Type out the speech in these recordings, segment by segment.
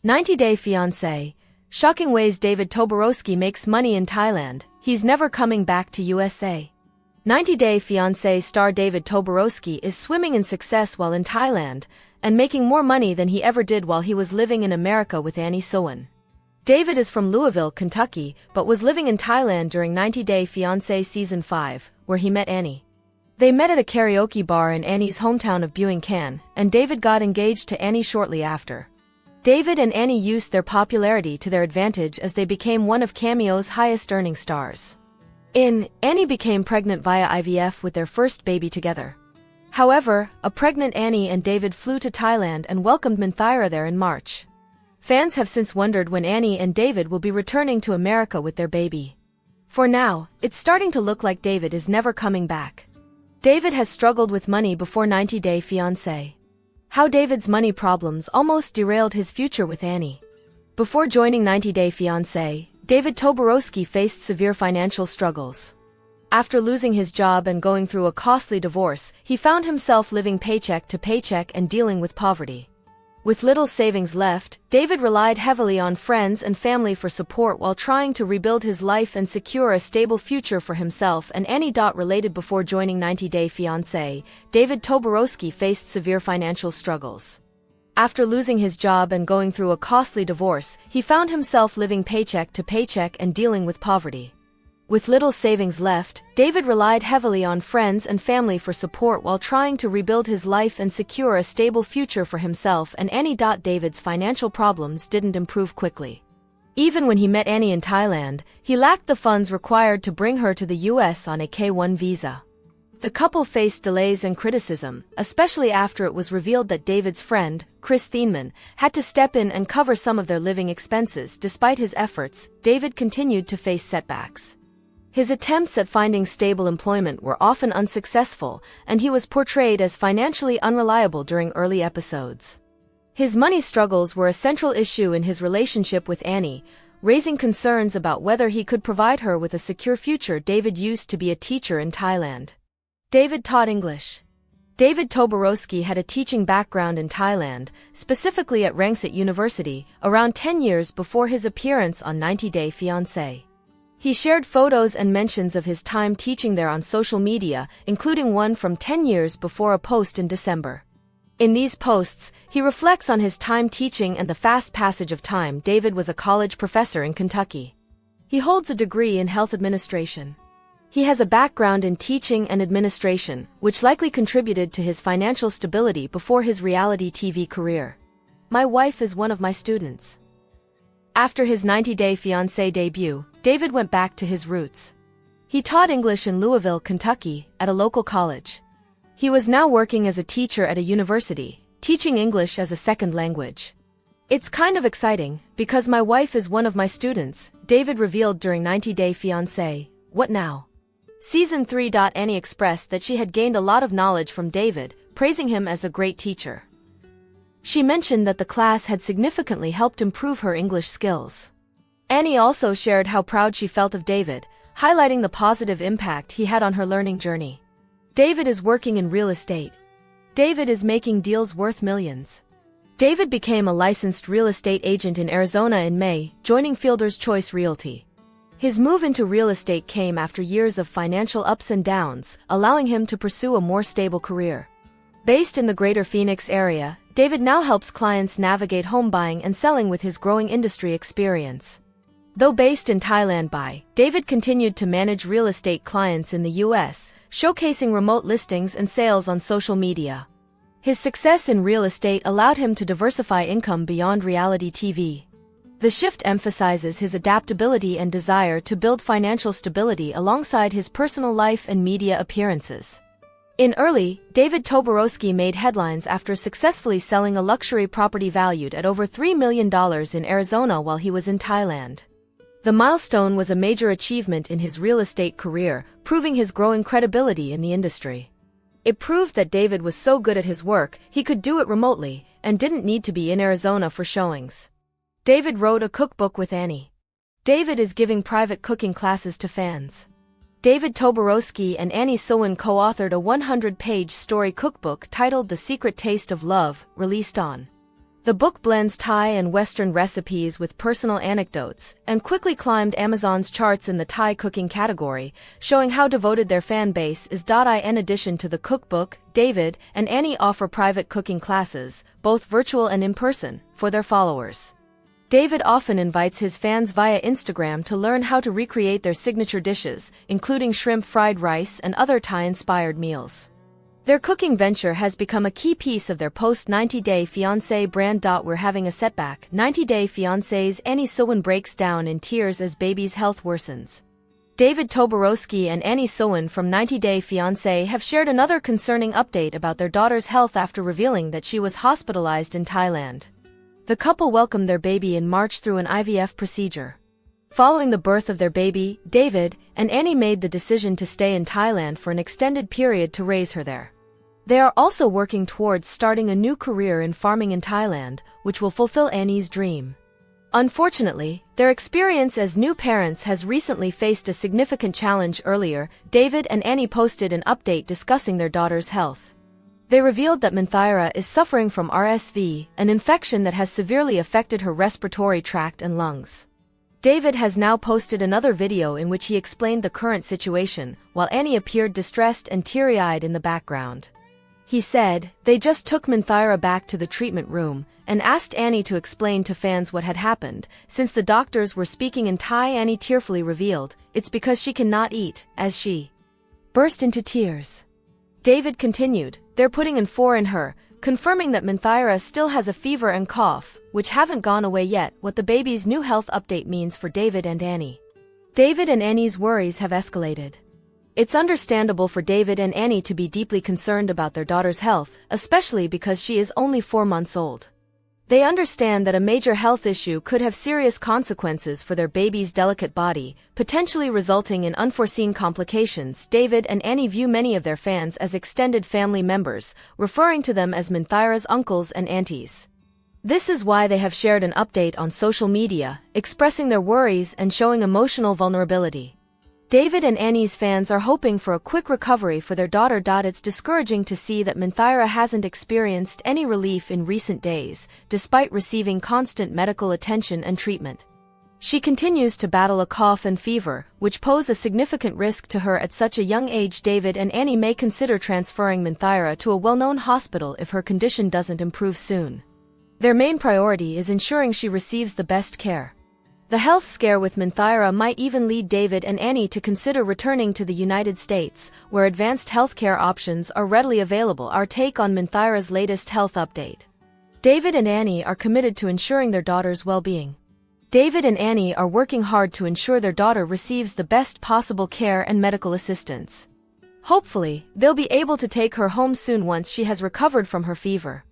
90-Day Fiancé. Shocking ways David Toborowsky makes money in Thailand. He's never coming back to USA. 90-Day Fiancé star David Toborowsky is swimming in success while in Thailand and making more money than he ever did while he was living in America with Suwan. David is from Louisville, Kentucky, but was living in Thailand during 90-Day Fiancé Season 5, where he met Annie. They met at a karaoke bar in Annie's hometown of Buin, and David got engaged to Annie shortly after. David and Annie used their popularity to their advantage as they became one of Cameo's highest-earning stars. Annie became pregnant via IVF with their first baby together. However, a pregnant Annie and David flew to Thailand and welcomed Minthira there in March. Fans have since wondered when Annie and David will be returning to America with their baby. For now, it's starting to look like David is never coming back. David has struggled with money before 90-Day Fiancé. How David's money problems almost derailed his future with Annie. Before joining 90-Day Fiancé, David Toborowsky faced severe financial struggles. After losing his job and going through a costly divorce, he found himself living paycheck to paycheck and dealing with poverty. With little savings left, David relied heavily on friends and family for support while trying to rebuild his life and secure a stable future for himself and Annie. Related before joining 90-Day Fiancé, David Toborowsky faced severe financial struggles. After losing his job and going through a costly divorce, he found himself living paycheck to paycheck and dealing with poverty. With little savings left, David relied heavily on friends and family for support while trying to rebuild his life and secure a stable future for himself and Annie. David's financial problems didn't improve quickly. Even when he met Annie in Thailand, he lacked the funds required to bring her to the US on a K-1 visa. The couple faced delays and criticism, especially after it was revealed that David's friend, Chris Thieneman, had to step in and cover some of their living expenses. Despite his efforts, David continued to face setbacks. His attempts at finding stable employment were often unsuccessful, and he was portrayed as financially unreliable during early episodes. His money struggles were a central issue in his relationship with Annie, raising concerns about whether he could provide her with a secure future. David used to be a teacher in Thailand. David taught English. David Toborowsky had a teaching background in Thailand, specifically at Rangsit University, around 10 years before his appearance on 90-Day Fiancé. He shared photos and mentions of his time teaching there on social media, including one from 10 years before a post in December. In these posts, he reflects on his time teaching and the fast passage of time. David was a college professor in Kentucky. He holds a degree in health administration. He has a background in teaching and administration, which likely contributed to his financial stability before his reality TV career. My wife is one of my students. After his 90-Day Fiancé debut, David went back to his roots. He taught English in Louisville, Kentucky, at a local college. He was now working as a teacher at a university, teaching English as a second language. It's kind of exciting, because my wife is one of my students, David revealed during 90-Day Fiancé. What now? Season 3. Annie expressed that she had gained a lot of knowledge from David, praising him as a great teacher. She mentioned that the class had significantly helped improve her English skills. Annie also shared how proud she felt of David, highlighting the positive impact he had on her learning journey. David is working in real estate. David is making deals worth millions. David became a licensed real estate agent in Arizona in May, joining Fielder's Choice Realty. His move into real estate came after years of financial ups and downs, allowing him to pursue a more stable career. Based in the greater Phoenix area, David now helps clients navigate home buying and selling with his growing industry experience. Though based in Thailand, David continued to manage real estate clients in the U.S., showcasing remote listings and sales on social media. His success in real estate allowed him to diversify income beyond reality TV. The shift emphasizes his adaptability and desire to build financial stability alongside his personal life and media appearances. In early, David Toborowsky made headlines after successfully selling a luxury property valued at over $3 million in Arizona while he was in Thailand. The milestone was a major achievement in his real estate career, proving his growing credibility in the industry. It proved that David was so good at his work, he could do it remotely, and didn't need to be in Arizona for showings. David wrote a cookbook with Annie. David is giving private cooking classes to fans. David Toborowsky and Annie Suwan co-authored a 100-page story cookbook titled The Secret Taste of Love, released on The book blends Thai and Western recipes with personal anecdotes and quickly climbed Amazon's charts in the Thai cooking category, showing how devoted their fan base is. In addition to the cookbook, David and Annie offer private cooking classes, both virtual and in person, for their followers. David often invites his fans via Instagram to learn how to recreate their signature dishes, including shrimp fried rice and other Thai-inspired meals. Their cooking venture has become a key piece of their post-90-day Fiancé brand. We're having a setback. 90-day Fiancé's Annie Suwan breaks down in tears as baby's health worsens. David Toborowsky and Annie Suwan from 90-day Fiancé have shared another concerning update about their daughter's health after revealing that she was hospitalized in Thailand. The couple welcomed their baby in March through an IVF procedure. Following the birth of their baby, David and Annie made the decision to stay in Thailand for an extended period to raise her there. They are also working towards starting a new career in farming in Thailand, which will fulfill Annie's dream. Unfortunately, their experience as new parents has recently faced a significant challenge. Earlier, David and Annie posted an update discussing their daughter's health. They revealed that Minthira is suffering from RSV, an infection that has severely affected her respiratory tract and lungs. David has now posted another video in which he explained the current situation, while Annie appeared distressed and teary-eyed in the background. He said, "They just took Minthira back to the treatment room and asked Annie to explain to fans what had happened. Since the doctors were speaking in Thai, Annie tearfully revealed, it's because she cannot eat," as she burst into tears. David continued, "They're putting in 4 in her," confirming that Minthira still has a fever and cough, which haven't gone away yet. What the baby's new health update means for David and Annie. David and Annie's worries have escalated. It's understandable for David and Annie to be deeply concerned about their daughter's health, especially because she is only 4 months old. They understand that a major health issue could have serious consequences for their baby's delicate body, potentially resulting in unforeseen complications. David and Annie view many of their fans as extended family members, referring to them as Minthira's uncles and aunties. This is why they have shared an update on social media, expressing their worries and showing emotional vulnerability. David and Annie's fans are hoping for a quick recovery for their daughter. It's discouraging to see that Minthira hasn't experienced any relief in recent days, despite receiving constant medical attention and treatment. She continues to battle a cough and fever, which pose a significant risk to her at such a young age. David and Annie may consider transferring Minthira to a well-known hospital if her condition doesn't improve soon. Their main priority is ensuring she receives the best care. The health scare with Minthira might even lead David and Annie to consider returning to the United States, where advanced healthcare options are readily available. Our take on Minthira's latest health update. David and Annie are committed to ensuring their daughter's well-being. David and Annie are working hard to ensure their daughter receives the best possible care and medical assistance. Hopefully, they'll be able to take her home soon once she has recovered from her fever.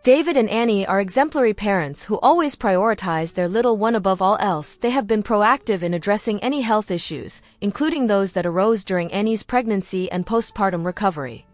David and Annie are exemplary parents who always prioritize their little one above all else. They have been proactive in addressing any health issues, including those that arose during Annie's pregnancy and postpartum recovery.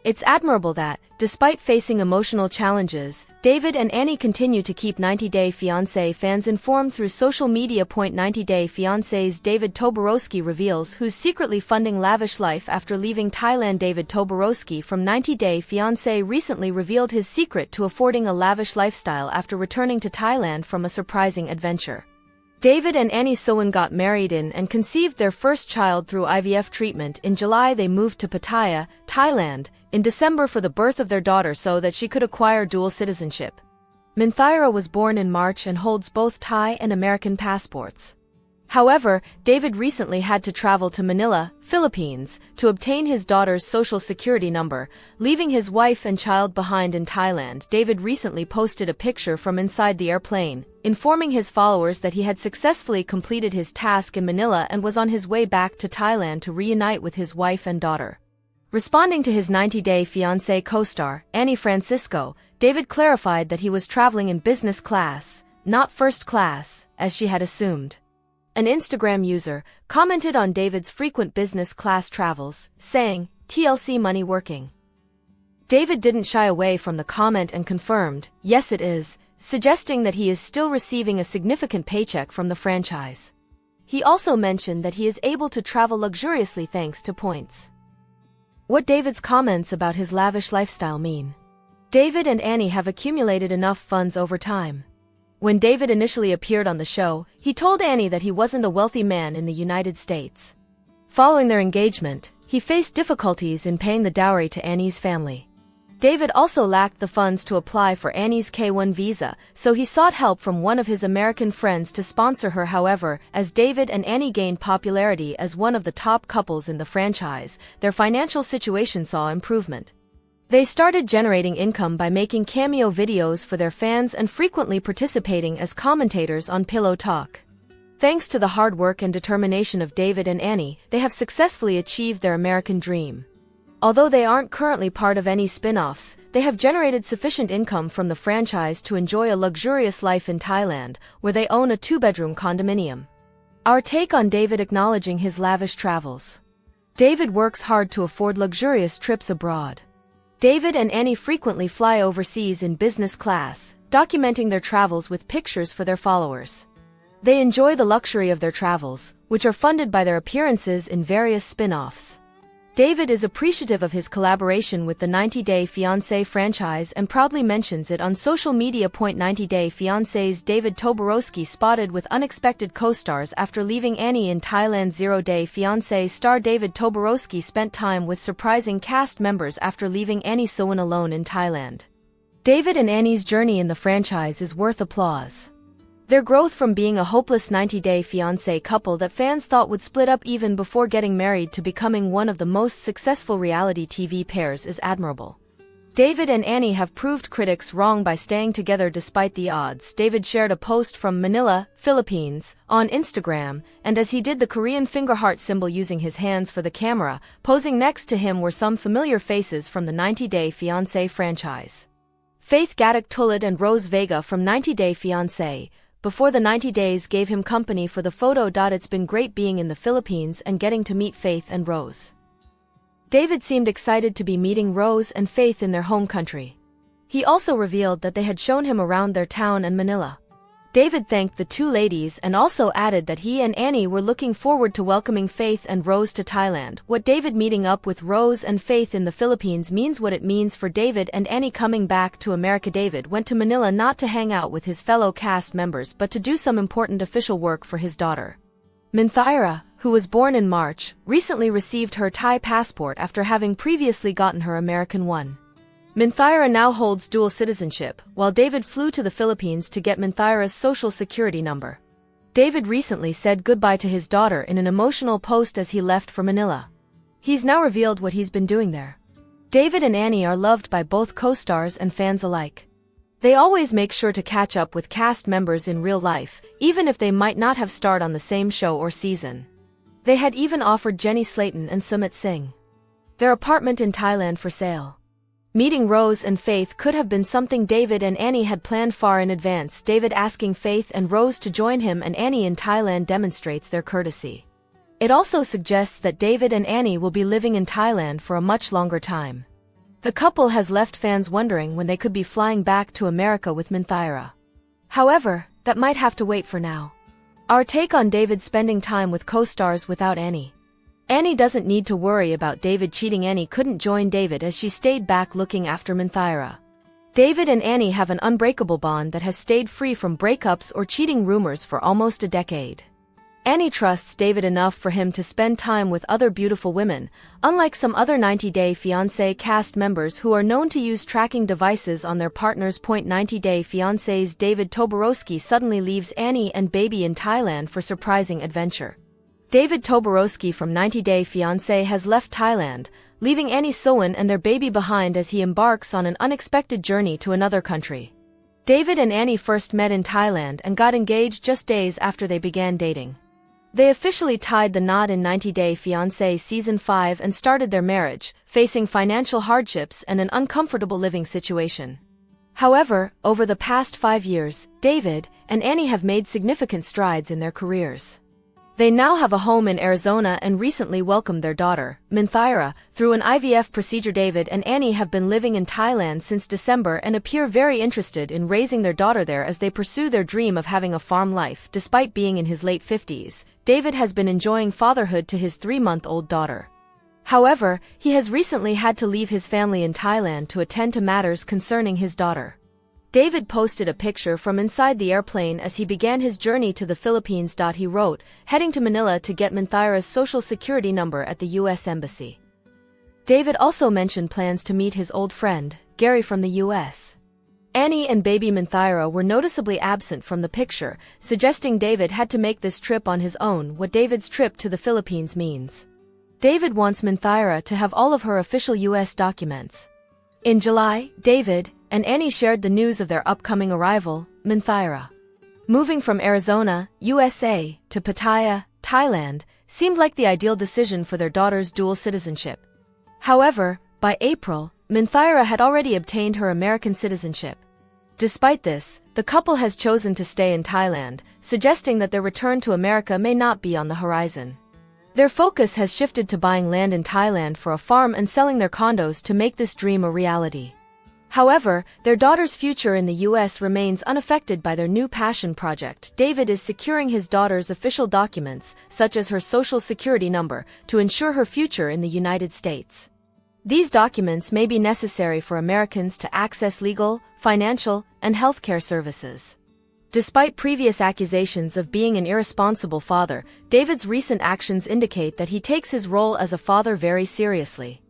It's admirable that, despite facing emotional challenges, David and Annie continue to keep 90-day Fiancé fans informed through social media. 90-day Fiancé's David Toborowsky reveals who's secretly funding lavish life after leaving Thailand. David Toborowsky from 90-day Fiancé recently revealed his secret to affording a lavish lifestyle after returning to Thailand from a surprising adventure. David and Annie Suwan got married in and conceived their first child through IVF treatment. In July they moved to Pattaya, Thailand, in December for the birth of their daughter so that she could acquire dual citizenship. Minthira was born in March and holds both Thai and American passports. However, David recently had to travel to Manila, Philippines, to obtain his daughter's social security number, leaving his wife and child behind in Thailand. David recently posted a picture from inside the airplane, informing his followers that he had successfully completed his task in Manila and was on his way back to Thailand to reunite with his wife and daughter. Responding to his 90-day Fiancé co-star, Annie Francisco, David clarified that he was traveling in business class, not first class, as she had assumed. An Instagram user commented on David's frequent business class travels, saying, "TLC money working." David didn't shy away from the comment and confirmed, "Yes it is," suggesting that he is still receiving a significant paycheck from the franchise. He also mentioned that he is able to travel luxuriously thanks to points. What David's comments about his lavish lifestyle mean? David and Annie have accumulated enough funds over time. When David initially appeared on the show, he told Annie that he wasn't a wealthy man in the United States. Following their engagement, he faced difficulties in paying the dowry to Annie's family. David also lacked the funds to apply for Annie's K-1 visa, so he sought help from one of his American friends to sponsor her. However, as David and Annie gained popularity as one of the top couples in the franchise, their financial situation saw improvement. They started generating income by making Cameo videos for their fans and frequently participating as commentators on Pillow Talk. Thanks to the hard work and determination of David and Annie, they have successfully achieved their American dream. Although they aren't currently part of any spin-offs, they have generated sufficient income from the franchise to enjoy a luxurious life in Thailand, where they own a 2-bedroom condominium. Our take on David acknowledging his lavish travels. David works hard to afford luxurious trips abroad. David and Annie frequently fly overseas in business class, documenting their travels with pictures for their followers. They enjoy the luxury of their travels, which are funded by their appearances in various spin-offs. David is appreciative of his collaboration with the 90-Day Fiancé franchise and proudly mentions it on social media. 90-Day Fiancé's David Toborowsky spotted with unexpected co-stars after leaving Annie in Thailand. 0-Day Fiancé star David Toborowsky spent time with surprising cast members after leaving Annie Suwan alone in Thailand. David and Annie's journey in the franchise is worth applause. Their growth from being a hopeless 90-day fiancé couple that fans thought would split up even before getting married to becoming one of the most successful reality TV pairs is admirable. David and Annie have proved critics wrong by staying together despite the odds. David shared a post from Manila, Philippines, on Instagram, and as he did the Korean finger heart symbol using his hands for the camera, posing next to him were some familiar faces from the 90-Day Fiancé franchise. Faith Gatak Tulad and Rose Vega from 90-Day Fiancé. Before the 90 days gave him company for the photo. It's been great being in the Philippines and getting to meet Faith and Rose. David seemed excited to be meeting Rose and Faith in their home country. He also revealed that they had shown him around their town and Manila. David thanked the two ladies and also added that he and Annie were looking forward to welcoming Faith and Rose to Thailand. What David meeting up with Rose and Faith in the Philippines means, what it means for David and Annie coming back to America. David went to Manila not to hang out with his fellow cast members but to do some important official work for his daughter. Minthira, who was born in March, recently received her Thai passport after having previously gotten her American one. Minthira now holds dual citizenship, while David flew to the Philippines to get Minthira's social security number. David recently said goodbye to his daughter in an emotional post as he left for Manila. He's now revealed what he's been doing there. David and Annie are loved by both co-stars and fans alike. They always make sure to catch up with cast members in real life, even if they might not have starred on the same show or season. They had even offered Jenny Slate and Sumit Singh their apartment in Thailand for sale. Meeting Rose and Faith could have been something David and Annie had planned far in advance. David asking Faith and Rose to join him and Annie in Thailand demonstrates their courtesy. It also suggests that David and Annie will be living in Thailand for a much longer time. The couple has left fans wondering when they could be flying back to America with Minthira. However, that might have to wait for now. Our take on David spending time with co-stars without Annie. Annie doesn't need to worry about David cheating. Annie couldn't join David as she stayed back looking after Minthira. David and Annie have an unbreakable bond that has stayed free from breakups or cheating rumors for almost a decade. Annie trusts David enough for him to spend time with other beautiful women, unlike some other 90-Day Fiancé cast members who are known to use tracking devices on their partners. 90-Day Fiancé's David Toborowsky suddenly leaves Annie and baby in Thailand for surprising adventure. David Toborowsky from 90-Day Fiancé has left Thailand, leaving Annie Suwan and their baby behind as he embarks on an unexpected journey to another country. David and Annie first met in Thailand and got engaged just days after they began dating. They officially tied the knot in 90-Day Fiancé Season 5 and started their marriage, facing financial hardships and an uncomfortable living situation. However, over the past 5 years, David and Annie have made significant strides in their careers. They now have a home in Arizona and recently welcomed their daughter, Minthira, through an IVF procedure. David and Annie have been living in Thailand since December and appear very interested in raising their daughter there as they pursue their dream of having a farm life. Despite being in his late 50s, David has been enjoying fatherhood to his 3-month-old daughter. However, he has recently had to leave his family in Thailand to attend to matters concerning his daughter. David posted a picture from inside the airplane as he began his journey to the Philippines. He wrote, heading to Manila to get Minthira's social security number at the U.S. Embassy. David also mentioned plans to meet his old friend, Gary from the U.S. Annie and baby Minthira were noticeably absent from the picture, suggesting David had to make this trip on his own. What David's trip to the Philippines means. David wants Minthira to have all of her official U.S. documents. In July, David and Annie shared the news of their upcoming arrival, Minthira. Moving from Arizona, USA, to Pattaya, Thailand, seemed like the ideal decision for their daughter's dual citizenship. However, by April, Minthira had already obtained her American citizenship. Despite this, the couple has chosen to stay in Thailand, suggesting that their return to America may not be on the horizon. Their focus has shifted to buying land in Thailand for a farm and selling their condos to make this dream a reality. However, their daughter's future in the U.S. remains unaffected by their new passion project. David is securing his daughter's official documents, such as her social security number, to ensure her future in the United States. These documents may be necessary for Americans to access legal, financial, and healthcare services. Despite previous accusations of being an irresponsible father, David's recent actions indicate that he takes his role as a father very seriously.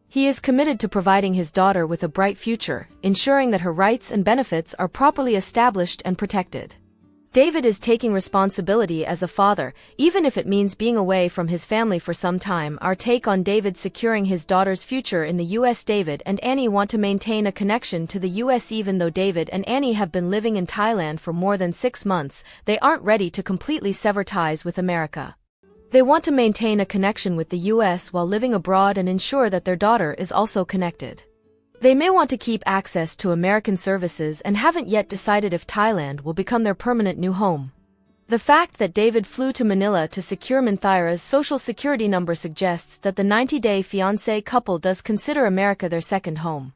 He is committed to providing his daughter with a bright future, ensuring that her rights and benefits are properly established and protected. David is taking responsibility as a father, even if it means being away from his family for some time. Our take on David securing his daughter's future in the U.S. David and Annie want to maintain a connection to the U.S. Even though David and Annie have been living in Thailand for more than 6 months, they aren't ready to completely sever ties with America. They want to maintain a connection with the U.S. while living abroad and ensure that their daughter is also connected. They may want to keep access to American services and haven't yet decided if Thailand will become their permanent new home. The fact that David flew to Manila to secure Minthira's social security number suggests that the 90-day fiancé couple does consider America their second home.